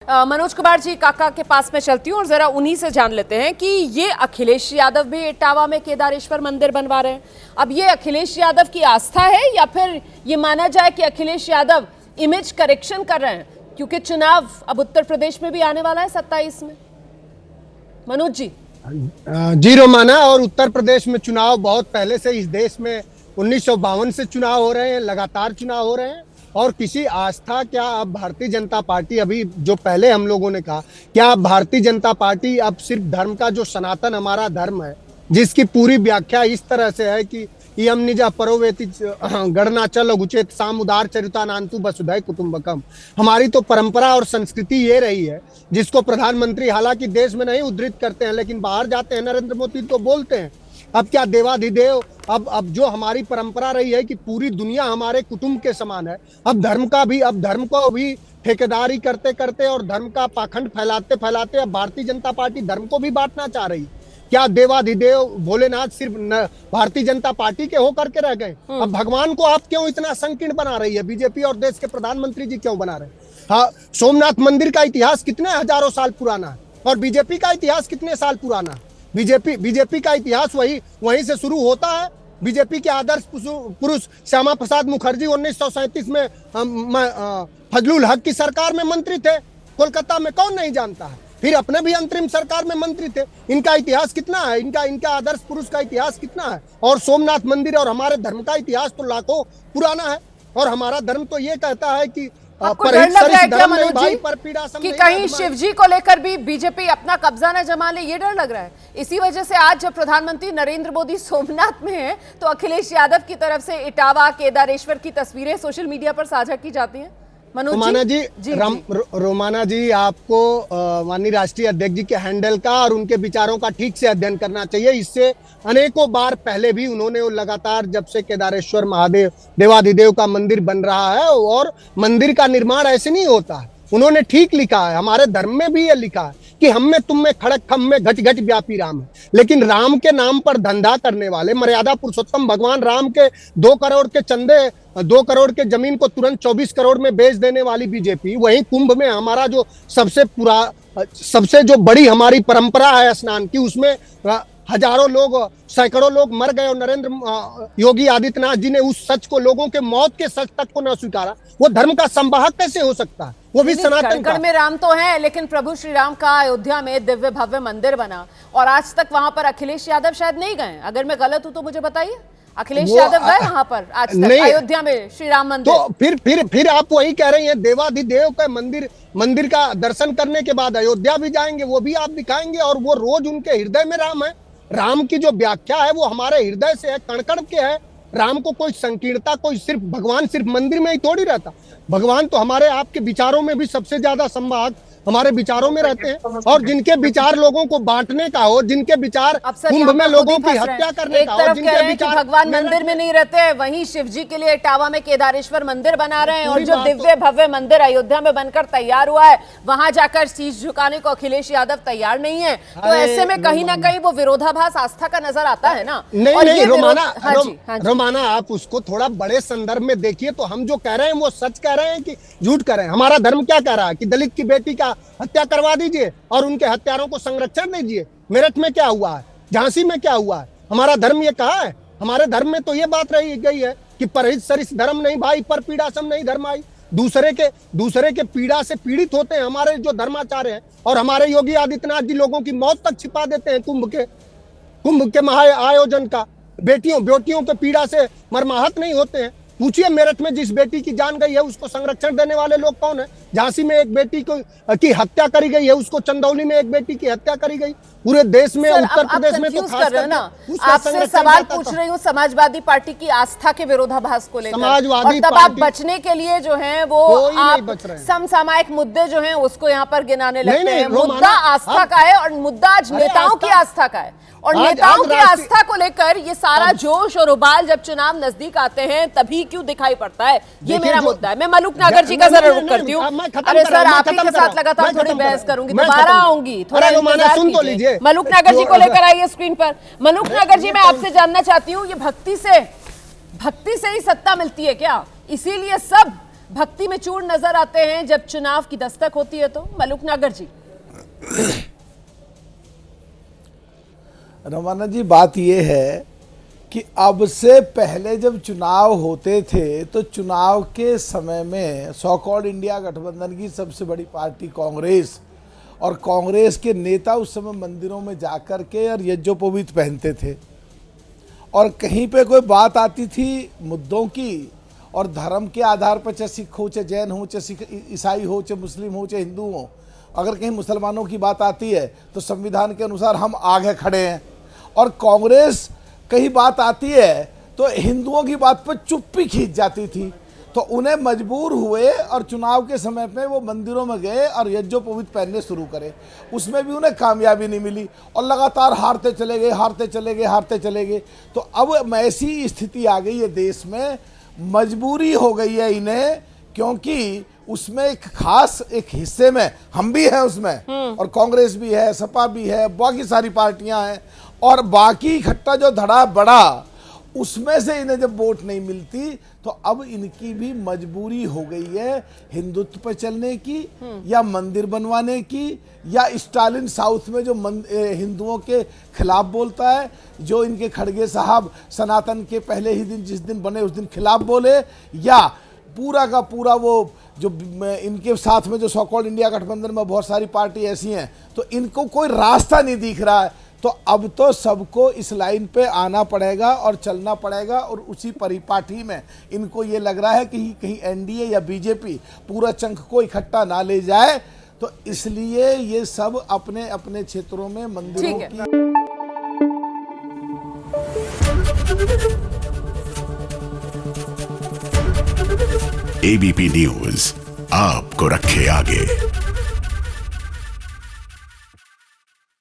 मनोज कुमार जी काका के पास में चलती हूँ और जरा उन्हीं से जान लेते हैं कि ये अखिलेश यादव भी इटावा में केदारेश्वर मंदिर बनवा रहे हैं। अब ये अखिलेश यादव की आस्था है या फिर ये माना जाए कि अखिलेश यादव इमेज करेक्शन कर रहे हैं, क्योंकि चुनाव अब उत्तर प्रदेश में भी आने वाला है 27 में। मनोज जी। जी रोमाना, और उत्तर प्रदेश में चुनाव बहुत पहले से इस देश में 1952 से चुनाव हो रहे हैं, लगातार चुनाव हो रहे हैं। और किसी आस्था, क्या अब भारतीय जनता पार्टी, अभी जो पहले हम लोगों ने कहा, क्या भारतीय जनता पार्टी अब सिर्फ धर्म का, जो सनातन हमारा धर्म है, जिसकी पूरी व्याख्या इस तरह से है कि इयम निजा परोवेति गणनाचल गुचेत साम उदार चरिता नान्तु वसुधैव कुटुंबकम, हमारी तो परंपरा और संस्कृति ये रही है, जिसको प्रधानमंत्री हालांकि देश में नहीं उद्धृत करते हैं, लेकिन बाहर जाते हैं नरेंद्र मोदी तो बोलते हैं। अब क्या देवाधिदेव, अब जो हमारी परंपरा रही है कि पूरी दुनिया हमारे कुटुंब के समान है, अब धर्म को भी ठेकेदारी करते करते और धर्म का पाखंड फैलाते फैलाते अब भारतीय जनता पार्टी धर्म को भी बांटना चाह रही है। क्या देवाधिदेव भोलेनाथ सिर्फ भारतीय जनता पार्टी के होकर के रह गए? अब भगवान को आप क्यों इतना संकीर्ण बना रही है बीजेपी, और देश के प्रधानमंत्री जी क्यों बना रहे हैं? हाँ, सोमनाथ मंदिर का इतिहास कितने हजारों साल पुराना है, और बीजेपी का इतिहास कितने साल पुराना है? बीजेपी का इतिहास वहीं से शुरू होता है। बीजेपी के आदर्श पुरुष श्यामा प्रसाद मुखर्जी 1937 में फजलुल हक की सरकार में मंत्री थे, कोलकाता में, कौन नहीं जानता है। फिर अपने भी अंतरिम सरकार में मंत्री थे। इनका इतिहास कितना है, इनका आदर्श पुरुष का इतिहास कितना है? और सोमनाथ मंदिर और हमारे धर्म का इतिहास तो लाखों पुराना है। और हमारा धर्म तो ये कहता है कि आपको डर लग रहा है क्या मनोज जी कि कहीं शिव जी को लेकर भी बीजेपी अपना कब्जा न जमा ले? ये डर लग रहा है। इसी वजह से आज जब प्रधानमंत्री नरेंद्र मोदी सोमनाथ में है तो अखिलेश यादव की तरफ से इटावा केदारेश्वर की तस्वीरें सोशल मीडिया पर साझा की जाती हैं। रोमाना जी, आपको माननीय राष्ट्रीय अध्यक्ष जी के हैंडल का और उनके विचारों का ठीक से अध्ययन करना चाहिए। इससे अनेकों बार पहले भी उन्होंने लगातार, जब से केदारेश्वर महादेव देवाधिदेव का मंदिर बन रहा है, और मंदिर का निर्माण ऐसे नहीं होता है, उन्होंने ठीक लिखा है। हमारे धर्म में भी ये लिखा है कि हम में तुम में खड़क खम में घट घट व्यापी राम है। लेकिन राम के नाम पर धंधा करने वाले मर्यादा पुरुषोत्तम भगवान राम के 2 करोड़ के चंदे, 2 करोड़ के जमीन को तुरंत 24 करोड़ में बेच देने वाली बीजेपी, वहीं कुंभ में हमारा जो सबसे जो बड़ी हमारी परंपरा है स्नान की, उसमें हजारों लोग, सैकड़ों लोग मर गए, और नरेंद्र योगी आदित्यनाथ जी ने उस सच को, लोगों के मौत के सच तक को न स्वीकारा। वो धर्म का संवाहक कैसे हो सकता है? वो भी सनातन का। में राम तो है, लेकिन प्रभु श्री राम का अयोध्या में दिव्य भव्य मंदिर बना, और आज तक वहां पर अखिलेश यादव शायद नहीं गए। अगर मैं गलत हूं तो मुझे बताइए। अखिलेश यादव गए वहां पर आज तक अयोध्या में श्री राम मंदिर? तो फिर आप वही कह रही हैं, देवाधिदेव का मंदिर का दर्शन करने के बाद अयोध्या भी जाएंगे, वो भी आप दिखाएंगे, और वो रोज उनके हृदय में राम है। राम की जो व्याख्या है वो हमारे हृदय से है, कण कण के है। राम को कोई संकीर्णता, भगवान सिर्फ मंदिर में ही थोड़ी रहता। भगवान तो हमारे आपके विचारों में भी सबसे ज्यादा संवाहक हमारे विचारों में रहते हैं। और जिनके विचार लोगों को बांटने का हो, जिनके विचार कुंभ में लोगों की हत्या करने का हो, जिनके विचार भगवान मंदिर में नहीं रहते हैं, वहीं शिव जी के लिए इटावा में केदारेश्वर मंदिर बना रहे हैं, और जो दिव्य भव्य मंदिर अयोध्या में बनकर तैयार हुआ है, वहां जाकर शीश झुकाने को अखिलेश यादव तैयार नहीं है। तो ऐसे में कहीं ना कहीं वो विरोधाभास आस्था का नजर आता है ना। नहीं रोमाना, आप उसको थोड़ा बड़े संदर्भ में देखिए। तो हम जो कह रहे हैं वो सच कह रहे हैं कि झूठ कह रहे हैं? हमारा धर्म क्या कह रहा है कि दलित की बेटी का हत्या करवा दीजिए और उनके हत्यारों को संरक्षण दीजिए। मेरठ में क्या हुआ है, झांसी में क्या हुआ है? हमारा धर्म ये कहा है? हमारे धर्म में तो ये बात रही गई है कि परहित सरिस धर्म नहीं भाई, पर पीड़ा सम नहीं धर्म आई। दूसरे के पीड़ा से पीड़ित होते हैं हमारे जो धर्माचार्य हैं, और हमारे योगी आदित्यनाथ जी लोगों की मौत तक छिपा देते हैं कुंभ के महा आयोजन का। बेटियों के पीड़ा से मरमाहत नहीं होते हैं। पूछिए मेरठ में जिस बेटी की जान गई है उसको संरक्षण देने वाले लोग कौन है? झांसी में एक बेटी की हत्या करी गई है, उसको चंदौली में एक बेटी की हत्या करी गई। पूरे देश में, उत्तर प्रदेश में तो खास कर ना। आपसे सवाल पूछ रही हूँ समाजवादी पार्टी की आस्था के विरोधाभास को लेकर, समाजवादी तब आप बचने के लिए जो है वो आप समसामयिक मुद्दे जो है उसको यहाँ पर गिनाने लगते हैं। मुद्दा आस्था का है, और मुद्दा आज नेताओं की आस्था का है, और नेताओं की आस्था को लेकर ये सारा जोश और उबाल जब चुनाव नजदीक आते हैं तभी क्यों दिखाई पड़ता है? ये मेरा मुद्दा है। मैं मलुक नागर जी का जरा रुख करती हूँ। अरे सर, आप ही के साथ लगातार थोड़ी बहस करूंगी, दोबारा आऊंगी, थोड़ा इंतजार कीजिए। मलुक नागर जी को लेकर आइए स्क्रीन पर। मलुक नागर जी, मैं आपसे जानना चाहती हूँ, ये भक्ति से ही सत्ता मिलती है क्या? इसीलिए सब भक्ति में चूर नजर आते हैं जब चुनाव की दस्तक होती है। तो मलूक नागर जी। रमाना जी, बात यह है कि अब से पहले जब चुनाव होते थे तो चुनाव के समय में सो कॉल्ड इंडिया गठबंधन की सबसे बड़ी पार्टी कांग्रेस और कांग्रेस के नेता उस समय मंदिरों में जाकर के और यज्ञोपवीत पहनते थे, और कहीं पे कोई बात आती थी मुद्दों की और धर्म के आधार पर, चाहे सिख हो, चाहे जैन हो, चाहे सिख ईसाई हो, चाहे मुस्लिम हो, चाहे हिंदू हो, अगर कहीं मुसलमानों की बात आती है तो संविधान के अनुसार हम आगे खड़े हैं। और कांग्रेस कहीं बात आती है तो हिंदुओं की बात पर चुप्पी खींच जाती थी, तो उन्हें मजबूर हुए और चुनाव के समय पे वो मंदिरों में गए और यज्ञोपवीत पहनने शुरू करे। उसमें भी उन्हें कामयाबी नहीं मिली और लगातार हारते चले गए, हारते चले गए, हारते चले गए। तो अब ऐसी स्थिति आ गई है देश में, मजबूरी हो गई है इन्हें, क्योंकि उसमें एक खास एक हिस्से में हम भी हैं उसमें, और कांग्रेस भी है, सपा भी है, बाकी सारी पार्टियां हैं, और बाकी इकट्ठा जो धड़ा बड़ा उसमें से इन्हें जब वोट नहीं मिलती तो अब इनकी भी मजबूरी हो गई है हिंदुत्व पर चलने की या मंदिर बनवाने की, या स्टालिन साउथ में जो हिंदुओं के खिलाफ बोलता है, जो इनके खड़गे साहब सनातन के पहले ही दिन जिस दिन बने उस दिन खिलाफ बोले, या पूरा का पूरा वो जो इनके साथ में जो सो कॉल्ड इंडिया गठबंधन में बहुत सारी पार्टी ऐसी हैं, तो इनको कोई रास्ता नहीं दिख रहा है। तो अब तो सबको इस लाइन पे आना पड़ेगा और चलना पड़ेगा, और उसी परिपाटी में इनको ये लग रहा है कि कहीं एनडीए या बीजेपी पूरा चंक को इकट्ठा ना ले जाए, तो इसलिए ये सब अपने अपने क्षेत्रों में मंदिरों की। एबीपी न्यूज आपको रखे आगे।